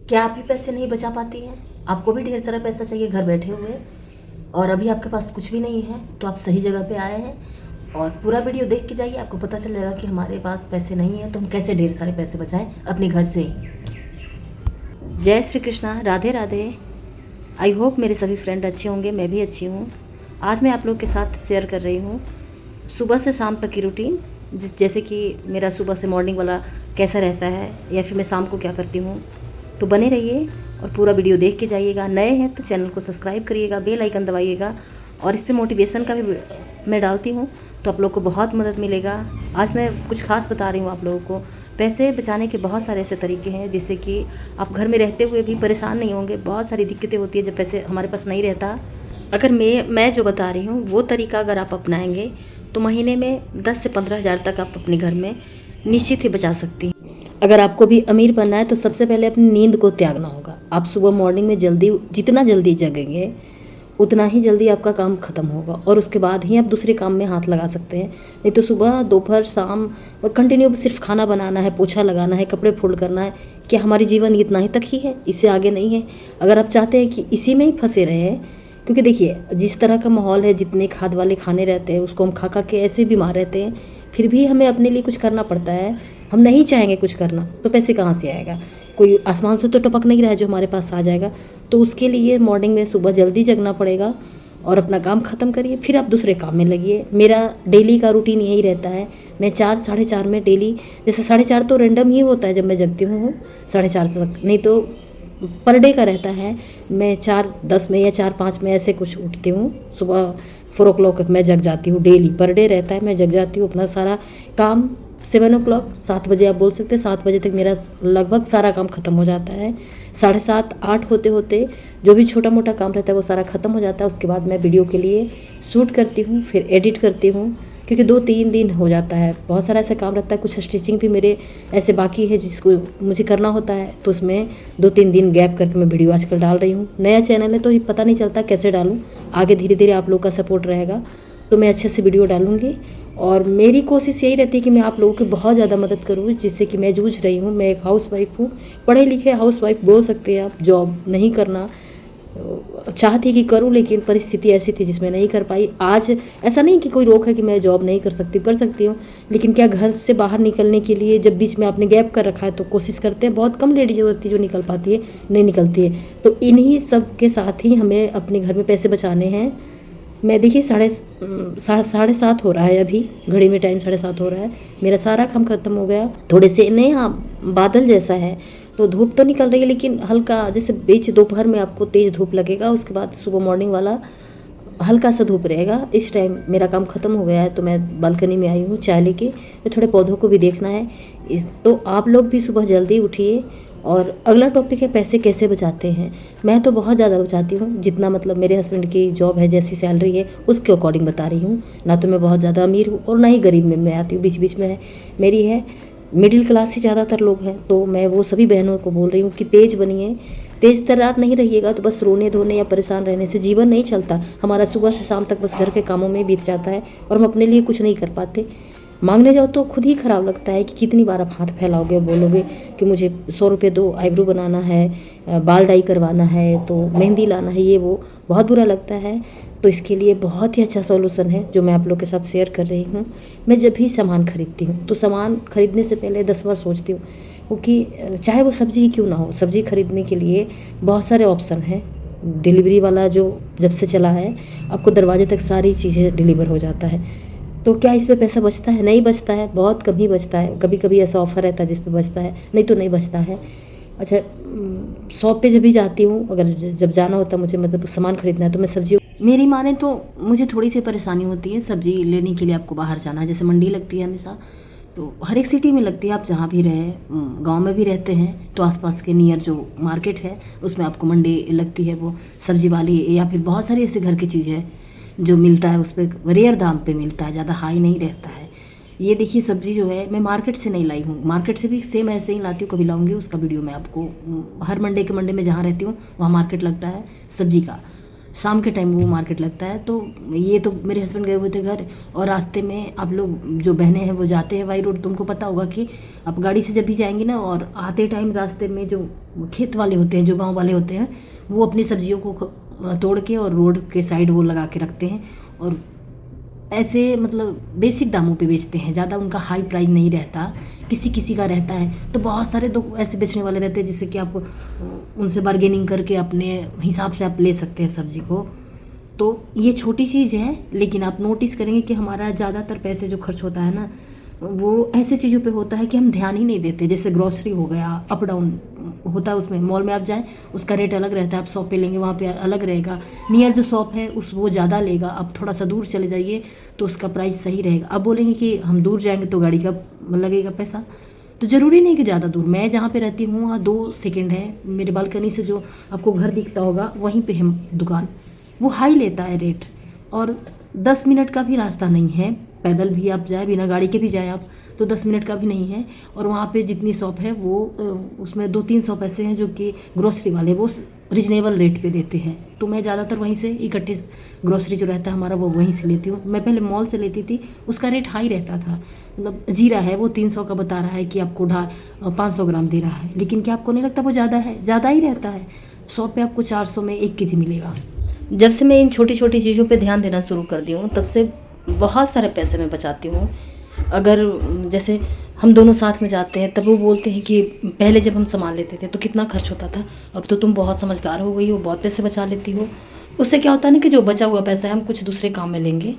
क्या आप भी पैसे नहीं बचा पाती हैं? आपको भी ढेर सारा पैसा चाहिए घर बैठे हुए और अभी आपके पास कुछ भी नहीं है, तो आप सही जगह पे आए हैं। और पूरा वीडियो देख के जाइए, आपको पता चलेगा कि हमारे पास पैसे नहीं हैं तो हम कैसे ढेर सारे पैसे बचाएं अपने घर से ही। जय श्री कृष्णा, राधे राधे। आई होप मेरे सभी फ्रेंड अच्छे होंगे, मैं भी अच्छी हूँ। आज मैं आप लोग के साथ शेयर कर रही हूँ सुबह से शाम तक की रूटीन, जैसे कि मेरा सुबह से मॉर्निंग वाला कैसा रहता है या फिर मैं शाम को क्या करती हूँ। तो बने रहिए और पूरा वीडियो देख के जाइएगा। नए हैं तो चैनल को सब्सक्राइब करिएगा, बेल आइकन दबाइएगा और इस पर मोटिवेशन का भी मैं डालती हूँ तो आप लोग को बहुत मदद मिलेगा। आज मैं कुछ खास बता रही हूँ आप लोगों को। पैसे बचाने के बहुत सारे ऐसे तरीके हैं जिससे कि आप घर में रहते हुए भी परेशान नहीं होंगे। बहुत सारी दिक्कतें होती है जब पैसे हमारे पास नहीं रहता। अगर मैं जो बता रही हूँ वो तरीका अगर आप अपनाएंगे तो महीने में 10 से 15 हज़ार तक आप अपने घर में निश्चित ही बचा सकती हैं। अगर आपको भी अमीर बनना है तो सबसे पहले अपनी नींद को त्यागना होगा। आप सुबह मॉर्निंग में जितना जल्दी जगेंगे उतना ही जल्दी आपका काम ख़त्म होगा और उसके बाद ही आप दूसरे काम में हाथ लगा सकते हैं। नहीं तो सुबह दोपहर शाम और कंटिन्यू सिर्फ खाना बनाना है, पोछा लगाना है, कपड़े फोल्ड करना है, क्या हमारी जीवन इतना ही तक ही है? इससे आगे नहीं है। अगर आप चाहते हैं कि इसी में ही फंसे रहे, क्योंकि देखिए जिस तरह का माहौल है, जितने खाद वाले खाने रहते हैं उसको हम खा खा के ऐसे बीमार रहते हैं, फिर भी हमें अपने लिए कुछ करना पड़ता है। हम नहीं चाहेंगे कुछ करना तो पैसे कहाँ से आएगा? कोई आसमान से तो टपक नहीं रहा है जो हमारे पास आ जाएगा। तो उसके लिए मॉर्निंग में सुबह जल्दी जगना पड़ेगा और अपना काम ख़त्म करिए, फिर आप दूसरे काम में लगिए। मेरा डेली का रूटीन यही रहता है। मैं 4 साढ़े 4 में डेली, जैसे 4:30 तो रैंडम ही होता है जब मैं जगती हूँ 4:30 से वक्त, नहीं तो पर डे का रहता है। मैं 4:10 में या 4:05 में ऐसे कुछ उठती हूँ। सुबह 4 o'clock मैं जग जाती हूँ। डेली पर डे रहता है, मैं जग जाती हूँ। अपना सारा काम 7 o'clock 7 बजे आप बोल सकते हैं, 7 बजे तक मेरा लगभग सारा काम ख़त्म हो जाता है। 7:30 8 होते होते जो भी छोटा मोटा काम रहता है वो सारा ख़त्म हो जाता है। उसके बाद मैं वीडियो के लिए शूट करती हूँ, फिर एडिट करती हूँ, क्योंकि 2-3 दिन हो जाता है। बहुत सारा ऐसा काम रहता है। कुछ स्टिचिंग भी मेरे ऐसे बाकी है जिसको मुझे करना होता है, तो उसमें 2-3 दिन गैप करके मैं वीडियो आजकल डाल रही हूँ। नया चैनल है तो ये पता नहीं चलता कैसे डालूँ। आगे धीरे धीरे आप लोग का सपोर्ट रहेगा तो मैं अच्छे से वीडियो डालूँगी। और मेरी कोशिश यही रहती है कि मैं आप लोगों की बहुत ज़्यादा मदद करूँ, जिससे कि मैं जूझ रही हूँ। मैं एक हाउस वाइफ हूँ, पढ़े लिखे हाउस वाइफ बोल सकते हैं आप। जॉब नहीं करना चाहती कि करूं, लेकिन परिस्थिति ऐसी थी जिसमें नहीं कर पाई। आज ऐसा नहीं कि कोई रोक है कि मैं जॉब नहीं कर सकती, कर सकती हूं, लेकिन क्या घर से बाहर निकलने के लिए जब बीच में आपने गैप कर रखा है तो कोशिश करते हैं। बहुत कम लेडीज होती है जो निकल पाती है, नहीं निकलती है। तो इन्हीं सब के साथ ही हमें अपने घर में पैसे बचाने हैं। मैं देखिए 7:30 हो रहा है, अभी घड़ी में टाइम 7:30 हो रहा है। मेरा सारा काम खत्म हो गया। थोड़े से नहीं, हाँ बादल जैसा है तो धूप तो निकल रही है, लेकिन हल्का जैसे बीच दोपहर में आपको तेज़ धूप लगेगा, उसके बाद सुबह मॉर्निंग वाला हल्का सा धूप रहेगा। इस टाइम मेरा काम ख़त्म हो गया है तो मैं बालकनी में आई हूँ चाय लेके। तो थोड़े पौधों को भी देखना है। तो आप लोग भी सुबह जल्दी उठिए। और अगला टॉपिक है पैसे कैसे बचाते हैं। मैं तो बहुत ज़्यादा बचाती हूँ, जितना मतलब मेरे हस्बैंड की जॉब है, जैसी सैलरी है उसके अकॉर्डिंग बता रही हूँ। ना तो मैं बहुत ज़्यादा अमीर हूँ और ना ही गरीब में मैं आती हूँ, बीच बीच में है मेरी है। मिडिल क्लास ही ज़्यादातर लोग हैं, तो मैं वो सभी बहनों को बोल रही हूँ कि तेज बनिए। तेज तर्रार नहीं रहिएगा तो बस रोने धोने या परेशान रहने से जीवन नहीं चलता। हमारा सुबह से शाम तक बस घर के कामों में बीत जाता है और हम अपने लिए कुछ नहीं कर पाते। मांगने जाओ तो खुद ही ख़राब लगता है कि कितनी बार आप हाथ फैलाओगे, बोलोगे कि मुझे 100 रुपये दो, आईब्रो बनाना है, बाल डाई करवाना है, तो मेहंदी लाना है, ये वो बहुत बुरा लगता है। तो इसके लिए बहुत ही अच्छा सॉल्यूशन है जो मैं आप लोग के साथ शेयर कर रही हूँ। मैं जब भी सामान खरीदती हूँ तो सामान खरीदने से पहले 10 बार सोचती हूँ, क्योंकि चाहे वो सब्ज़ी ही क्यों ना हो, सब्ज़ी खरीदने के लिए बहुत सारे ऑप्शन हैं। डिलीवरी वाला जो जब से चला है आपको दरवाजे तक सारी चीज़ें डिलीवर हो जाता है। तो क्या इस पे पैसा बचता है? नहीं बचता है, बहुत कम ही बचता है। कभी कभी ऐसा ऑफ़र रहता है जिस पे बचता है, नहीं तो नहीं बचता है। अच्छा, शॉप पे जब भी जाती हूँ, अगर जब जाना होता है मुझे, मतलब सामान खरीदना है, तो मैं सब्जी, मेरी माने तो मुझे थोड़ी सी परेशानी होती है सब्जी लेने के लिए। आपको बाहर जाना है, जैसे मंडी लगती है हमेशा, तो हर एक सिटी में लगती है। आप जहाँ भी रहे, गांव में भी रहते हैं तो आसपास के नियर जो मार्केट है उसमें आपको मंडी लगती है, वो सब्जी वाली, या फिर बहुत सारी ऐसे घर की चीज़ है जो मिलता है, उस पर रेयर दाम पे मिलता है, ज़्यादा हाई नहीं रहता है। ये देखिए सब्ज़ी जो है मैं मार्केट से नहीं लाई हूँ, मार्केट से भी सेम ऐसे ही लाती हूँ। कभी लाऊंगी उसका वीडियो मैं आपको। हर मंडे के मंडे में जहाँ रहती हूँ वहाँ मार्केट लगता है सब्ज़ी का। शाम के टाइम वो मार्केट लगता है। तो ये तो मेरे हस्बैंड गए हुए थे घर, और रास्ते में आप लोग जो बहनें हैं वो जाते हैं वाई रोड, तुमको पता होगा कि आप गाड़ी से जब भी जाएंगी ना, और आते टाइम रास्ते में जो खेत वाले होते हैं, जो गाँव वाले होते हैं, वो अपनी सब्जियों को तोड़ के और रोड के साइड वो लगा के रखते हैं, और ऐसे मतलब बेसिक दामों पे बेचते हैं, ज़्यादा उनका हाई प्राइस नहीं रहता, किसी किसी का रहता है। तो बहुत सारे तो ऐसे बेचने वाले रहते हैं जिससे कि आप उनसे बार्गेनिंग करके अपने हिसाब से आप ले सकते हैं सब्जी को। तो ये छोटी चीज़ है, लेकिन आप नोटिस करेंगे कि हमारा ज़्यादातर पैसे जो खर्च होता है ना, वो ऐसे चीज़ों पे होता है कि हम ध्यान ही नहीं देते। जैसे ग्रॉसरी हो गया, अप डाउन होता है उसमें, मॉल में आप जाएं उसका रेट अलग रहता है, आप शॉप पे लेंगे वहाँ पे अलग रहेगा, नियर जो शॉप है उस वो ज़्यादा लेगा, आप थोड़ा सा दूर चले जाइए तो उसका प्राइस सही रहेगा। अब बोलेंगे कि हम दूर जाएंगे तो गाड़ी का लगेगा पैसा, तो ज़रूरी नहीं कि ज़्यादा दूर। मैं जहाँ पे रहती हूँ वहाँ 2 सेकंड है, मेरे बालकनी से जो आपको घर दिखता होगा वहीं पे है दुकान, वो हाई लेता है रेट, और 10 मिनट का भी रास्ता नहीं है, पैदल भी आप जाए, बिना गाड़ी के भी जाए आप तो 10 मिनट का भी नहीं है। और वहाँ पे जितनी शॉप है वो उसमें 2-3 शॉप ऐसे हैं जो कि ग्रोसरी वाले वो रिजनेबल रेट पे देते हैं। तो मैं ज़्यादातर वहीं से इकट्ठे ग्रोसरी जो रहता है हमारा वो वहीं से लेती हूँ। मैं पहले मॉल से लेती थी, उसका रेट हाई रहता था, मतलब जीरा है वो 300 का बता रहा है कि आपको 500 ग्राम दे रहा है, लेकिन क्या आपको नहीं लगता वो ज़्यादा है? ज़्यादा ही रहता है। शॉप पे आपको 400 में 1 केजी मिलेगा। जब से मैं इन छोटी छोटी चीज़ों पे ध्यान देना शुरू कर दी हूँ, तब से बहुत सारे पैसे मैं बचाती हूँ। अगर जैसे हम दोनों साथ में जाते हैं, तब वो बोलते हैं कि पहले जब हम सामान लेते थे तो कितना खर्च होता था, अब तो तुम बहुत समझदार हो गई हो, बहुत पैसे बचा लेती हो। उससे क्या होता है ना कि जो बचा हुआ पैसा है हम कुछ दूसरे काम में लेंगे।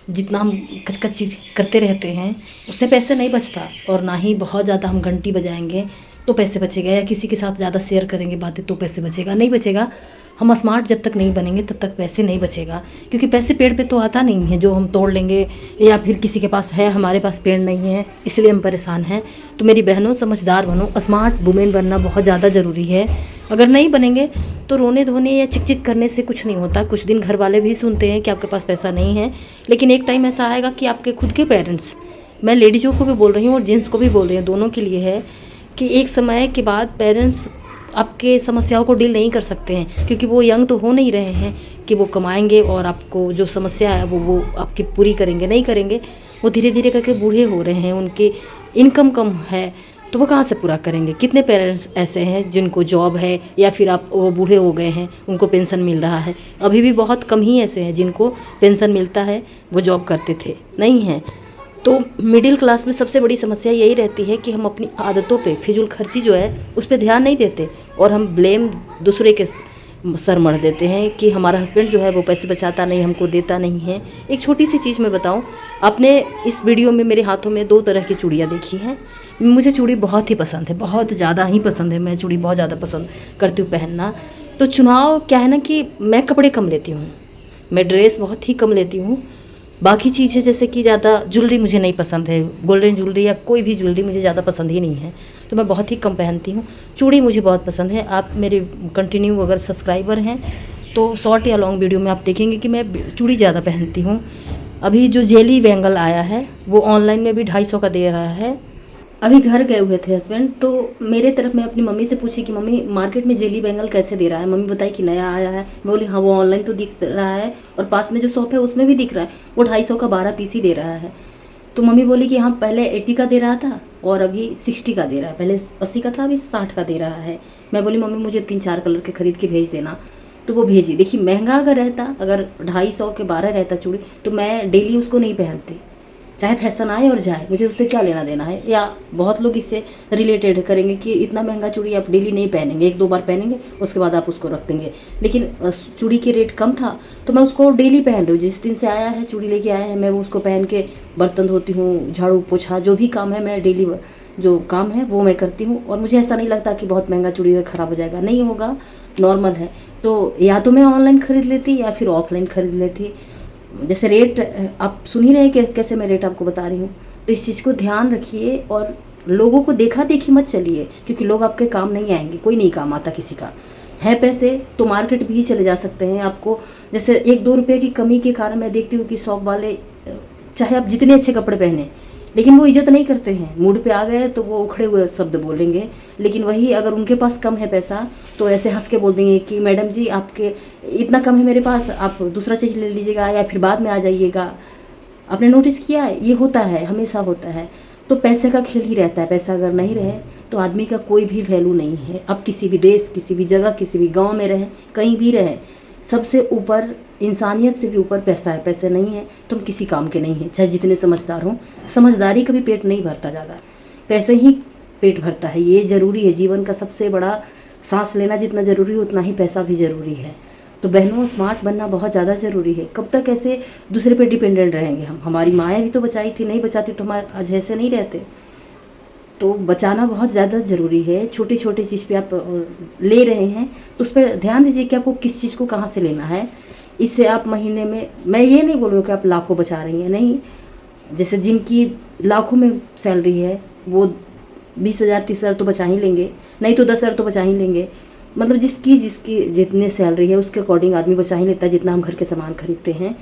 जितना हम कच चीज़ करते रहते हैं उससे पैसे नहीं बचता, और ना ही बहुत ज़्यादा हम घंटी बजाएंगे तो पैसे बचेगा, या किसी के साथ ज़्यादा शेयर करेंगे बातें तो पैसे बचेगा, नहीं बचेगा। हम स्मार्ट जब तक नहीं बनेंगे तब तक पैसे नहीं बचेगा, क्योंकि पैसे पेड़ पे तो आता नहीं है जो हम तोड़ लेंगे, या फिर किसी के पास है हमारे पास पेड़ नहीं है इसलिए हम परेशान हैं। तो मेरी बहनों, समझदार बनो, स्मार्ट वुमेन बनना बहुत ज़्यादा ज़रूरी है। अगर नहीं बनेंगे तो रोने धोने या चिक चिक करने से कुछ नहीं होता। कुछ दिन घर वाले भी सुनते हैं कि आपके पास पैसा नहीं है, लेकिन एक टाइम ऐसा आएगा कि आपके खुद के पेरेंट्स, मैं लेडीज़ों को भी बोल रही हूँ और जेंट्स को भी बोल रही हूँ, दोनों के लिए है, कि एक समय के बाद पेरेंट्स आपके समस्याओं को डील नहीं कर सकते हैं, क्योंकि वो यंग तो हो नहीं रहे हैं कि वो कमाएंगे और आपको जो समस्या है वो आपकी पूरी करेंगे, नहीं करेंगे। वो धीरे धीरे करके बूढ़े हो रहे हैं, उनकी इनकम कम है, तो वो कहाँ से पूरा करेंगे। कितने पेरेंट्स ऐसे हैं जिनको जॉब है, या फिर आप वो बूढ़े हो गए हैं उनको पेंशन मिल रहा है। अभी भी बहुत कम ही ऐसे हैं जिनको पेंशन मिलता है, वो जॉब करते थे, नहीं हैं। तो मिडिल क्लास में सबसे बड़ी समस्या यही रहती है कि हम अपनी आदतों पे, फिजूल खर्ची जो है उस पर ध्यान नहीं देते, और हम ब्लेम दूसरे के सर मढ़ देते हैं कि हमारा हस्बैंड जो है वो पैसे बचाता नहीं, हमको देता नहीं है। एक छोटी सी चीज़ मैं बताऊं, आपने इस वीडियो में मेरे हाथों में 2 तरह की चूड़ियाँ देखी हैं। मुझे चूड़ी बहुत ही पसंद है, बहुत ज़्यादा ही पसंद है, मैं चूड़ी बहुत ज़्यादा पसंद करती हूँ पहनना। तो चुनाव क्या है ना कि मैं कपड़े कम लेती हूँ, मैं ड्रेस बहुत ही कम लेती हूँ। बाकी चीज़ें जैसे कि ज़्यादा ज्वेलरी मुझे नहीं पसंद है, गोल्डन ज्वेलरी या कोई भी ज्वेलरी मुझे ज़्यादा पसंद ही नहीं है, तो मैं बहुत ही कम पहनती हूँ। चूड़ी मुझे बहुत पसंद है। आप मेरे कंटिन्यू अगर सब्सक्राइबर हैं तो शॉर्ट या लॉन्ग वीडियो में आप देखेंगे कि मैं चूड़ी ज़्यादा पहनती हूँ। अभी जो जेली बैंगल आया है वो ऑनलाइन में भी 250 का दे रहा है। अभी घर गए हुए थे हस्बैंड, तो मेरे तरफ मैं अपनी मम्मी से पूछी कि मम्मी मार्केट में जेली बैंगल कैसे दे रहा है। मम्मी बताई कि नया आया है। मैं बोली हाँ, वो ऑनलाइन तो दिख रहा है और पास में जो शॉप है उसमें भी दिख रहा है, वो 250 का 12 पीस ही दे रहा है। तो मम्मी बोली कि हाँ, पहले 80 का दे रहा था और अभी 60 का दे रहा है, पहले 80 का था अभी 60 का दे रहा है। मैं बोली मम्मी मुझे 3-4 कलर के खरीद के भेज देना, तो वो भेजी। देखिए महंगा अगर रहता, अगर 250 के 12 रहता चूड़ी, तो मैं डेली उसको नहीं पहनती, चाहे फैशन आए और जाए, मुझे उससे क्या लेना देना है। या बहुत लोग इससे रिलेटेड करेंगे कि इतना महंगा चूड़ी आप डेली नहीं पहनेंगे, 1-2 बार पहनेंगे उसके बाद आप उसको रख देंगे। लेकिन चूड़ी की रेट कम था तो मैं उसको डेली पहन रही हूँ। जिस दिन से आया है चूड़ी लेके आया है, मैं वो उसको पहन के बर्तन धोती हूँ, झाड़ू पोछा जो भी काम है, मैं डेली जो काम है वो मैं करती हूँ। और मुझे ऐसा नहीं लगता कि बहुत महंगा चूड़ी है ख़राब हो जाएगा, नहीं होगा, नॉर्मल है। तो या तो मैं ऑनलाइन ख़रीद लेती या फिर ऑफलाइन ख़रीद लेती। जैसे रेट आप सुन ही रहे हैं कि कैसे मैं रेट आपको बता रही हूँ, तो इस चीज़ को ध्यान रखिए और लोगों को देखा देखी मत चलिए, क्योंकि लोग आपके काम नहीं आएंगे, कोई नहीं काम आता किसी का। है पैसे तो मार्केट भी चले जा सकते हैं आपको। जैसे 1-2 रुपये की कमी के कारण मैं देखती हूँ कि शॉप वाले, चाहे आप जितने अच्छे कपड़े पहने, लेकिन वो इज्जत नहीं करते हैं। मूड पे आ गए तो वो उखड़े हुए शब्द बोलेंगे। लेकिन वही अगर उनके पास कम है पैसा तो ऐसे हंस के बोल देंगे कि मैडम जी आपके इतना कम है मेरे पास, आप दूसरा चीज़ ले लीजिएगा या फिर बाद में आ जाइएगा। आपने नोटिस किया है, ये होता है, हमेशा होता है। तो पैसे का खेल ही रहता है। पैसा अगर नहीं रहे तो आदमी का कोई भी वैल्यू नहीं है। अब किसी भी देश, किसी भी जगह, किसी भी गांव में रहें, कहीं भी रहें, सबसे ऊपर, इंसानियत से भी ऊपर पैसा है। पैसे नहीं है तो हम किसी काम के नहीं हैं, चाहे जितने समझदार हों। समझदारी कभी पेट नहीं भरता ज़्यादा, पैसे ही पेट भरता है। ये ज़रूरी है, जीवन का सबसे बड़ा, सांस लेना जितना ज़रूरी है उतना ही पैसा भी ज़रूरी है। तो बहनों, स्मार्ट बनना बहुत ज़्यादा ज़रूरी है। कब तक ऐसे दूसरे पे डिपेंडेंट रहेंगे हम? हमारी माएँ भी तो बचाई थी, नहीं बचाती तो हमारे आज ऐसे नहीं रहते। तो बचाना बहुत ज़्यादा ज़रूरी है। छोटी छोटी चीज़ पे आप ले रहे हैं तो उस पर ध्यान दीजिए कि आपको किस चीज़ को कहाँ से लेना है। इससे आप महीने में, मैं ये नहीं बोल रही हूँ कि आप लाखों बचा रही हैं, नहीं। जैसे जिनकी लाखों में सैलरी है वो 20,000 30,000 तो बचा ही लेंगे, नहीं तो 10,000 तो बचा ही लेंगे। मतलब जिसकी जितनी सैलरी है उसके अकॉर्डिंग आदमी बचा ही लेता है, जितना हम घर के सामान खरीदते हैं।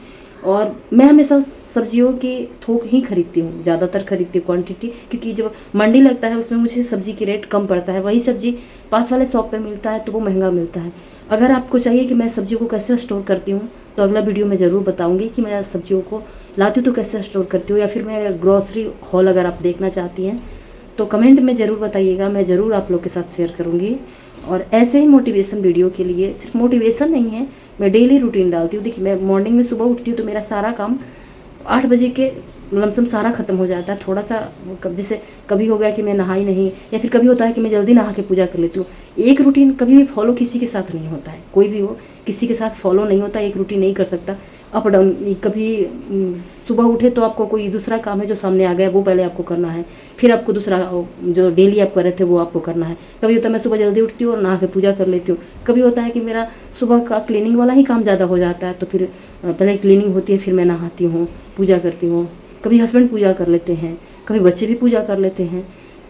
और मैं हमेशा सब्जियों की थोक ही खरीदती हूँ, ज़्यादातर खरीदती हूँ क्वांटिटी, क्योंकि जब मंडी लगता है उसमें मुझे सब्जी की रेट कम पड़ता है। वही सब्जी पास वाले शॉप पे मिलता है तो वो महंगा मिलता है। अगर आपको चाहिए कि मैं सब्जियों को कैसे स्टोर करती हूँ तो अगला वीडियो में ज़रूर बताऊँगी कि मैं सब्जियों को लाती हूँ तो कैसे स्टोर करती हूँ। या फिर मेरा ग्रॉसरी हॉल अगर आप देखना चाहती हैं तो कमेंट में ज़रूर बताइएगा, मैं ज़रूर आप लोग के साथ शेयर करूँगी। और ऐसे ही मोटिवेशन वीडियो के लिए, सिर्फ मोटिवेशन नहीं है, मैं डेली रूटीन डालती हूँ। देखिए, मैं मॉर्निंग में सुबह उठती हूँ तो मेरा सारा काम 8 बजे के लमसम सारा ख़त्म हो जाता है। थोड़ा सा जैसे कभी हो गया कि मैं नहाई नहीं, या फिर कभी होता है कि मैं जल्दी नहा के पूजा कर लेती हूँ। एक रूटीन कभी भी फॉलो किसी के साथ नहीं होता है, कोई भी हो किसी के साथ फॉलो नहीं होता, एक रूटीन नहीं कर सकता अप डाउन। कभी सुबह उठे तो आपको कोई दूसरा काम है जो सामने आ गया वो पहले आपको करना है, फिर आपको दूसरा जो डेली आप कर रहे थे वो आपको करना है। कभी होता है मैं सुबह जल्दी उठती हूँ और नहा के पूजा कर लेती हूँ। कभी होता है कि मेरा सुबह का क्लीनिंग वाला ही काम ज़्यादा हो जाता है तो फिर पहले क्लीनिंग होती है, फिर मैं नहाती हूँ, पूजा करती हूँ। कभी हस्बैंड पूजा कर लेते हैं, कभी बच्चे भी पूजा कर लेते हैं।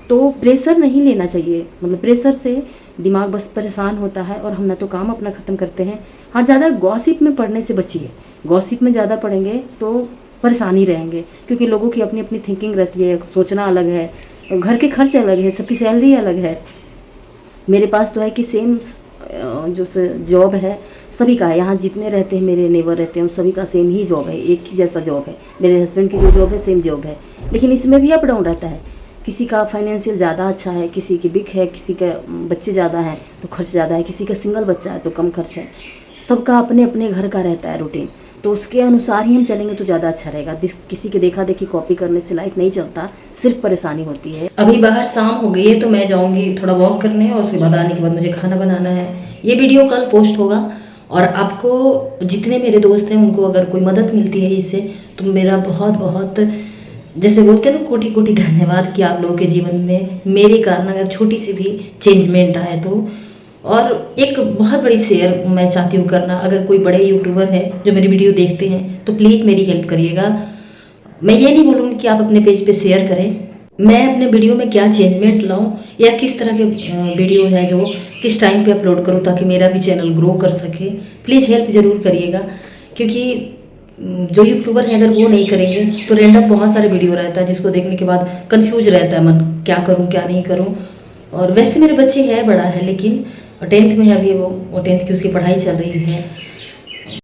तो प्रेशर नहीं लेना चाहिए, मतलब प्रेशर से दिमाग बस परेशान होता है और हम ना तो काम अपना ख़त्म करते हैं। हाँ, ज़्यादा गॉसिप में पढ़ने से बचिए। गॉसिप में ज़्यादा पढ़ेंगे तो परेशानी रहेंगे, क्योंकि लोगों की अपनी अपनी थिंकिंग रहती है, सोचना अलग है, घर के खर्च अलग है, सबकी सैलरी अलग है। मेरे पास तो है कि सेम जो जॉब है सभी का है। यहाँ जितने रहते हैं मेरे नेबर रहते हैं उन सभी का सेम ही जॉब है, एक ही जैसा जॉब है। मेरे हस्बैंड की जो जॉब है सेम जॉब है, लेकिन इसमें भी अप डाउन रहता है। किसी का फाइनेंशियल ज़्यादा अच्छा है, किसी की बिक है, किसी का बच्चे ज़्यादा हैं तो खर्च ज़्यादा है, किसी का सिंगल बच्चा है तो कम खर्च है। सबका अपने अपने घर का रहता है रूटीन, तो उसके अनुसार ही हम चलेंगे तो ज़्यादा अच्छा रहेगा। किसी के देखा देखी कॉपी करने से लाइफ नहीं चलता, सिर्फ परेशानी होती है। अभी बाहर शाम हो गई है तो मैं जाऊँगी थोड़ा वॉक करने और उसके बाद आने के बाद मुझे खाना बनाना है। ये वीडियो कल पोस्ट होगा और आपको जितने मेरे दोस्त हैं उनको अगर कोई मदद मिलती है इससे तो मेरा बहुत बहुत, जैसे बोलते हैं ना, कोटि कोटि धन्यवाद कि आप लोगों के जीवन में मेरे कारण अगर छोटी सी भी चेंजमेंट आए तो। और एक बहुत बड़ी शेयर मैं चाहती हूँ करना, अगर कोई बड़े यूट्यूबर हैं जो मेरी वीडियो देखते हैं तो प्लीज़ मेरी हेल्प करिएगा। मैं ये नहीं बोलूँगी कि आप अपने पेज पे शेयर करें, मैं अपने वीडियो में क्या चेंजमेंट लाऊं या किस तरह के वीडियो है जो किस टाइम पे अपलोड करूं ताकि मेरा भी चैनल ग्रो कर सके। प्लीज़ हेल्प ज़रूर करिएगा, क्योंकि जो यूट्यूबर हैं अगर वो नहीं करेंगे तो रैंडम बहुत सारे वीडियो रहता है जिसको देखने के बाद कंफ्यूज रहता है मन, क्या करूं क्या नहीं करूं। और वैसे मेरे बच्चे है बड़ा है लेकिन 10th में है अभी, वो 10th की उसकी पढ़ाई चल रही है।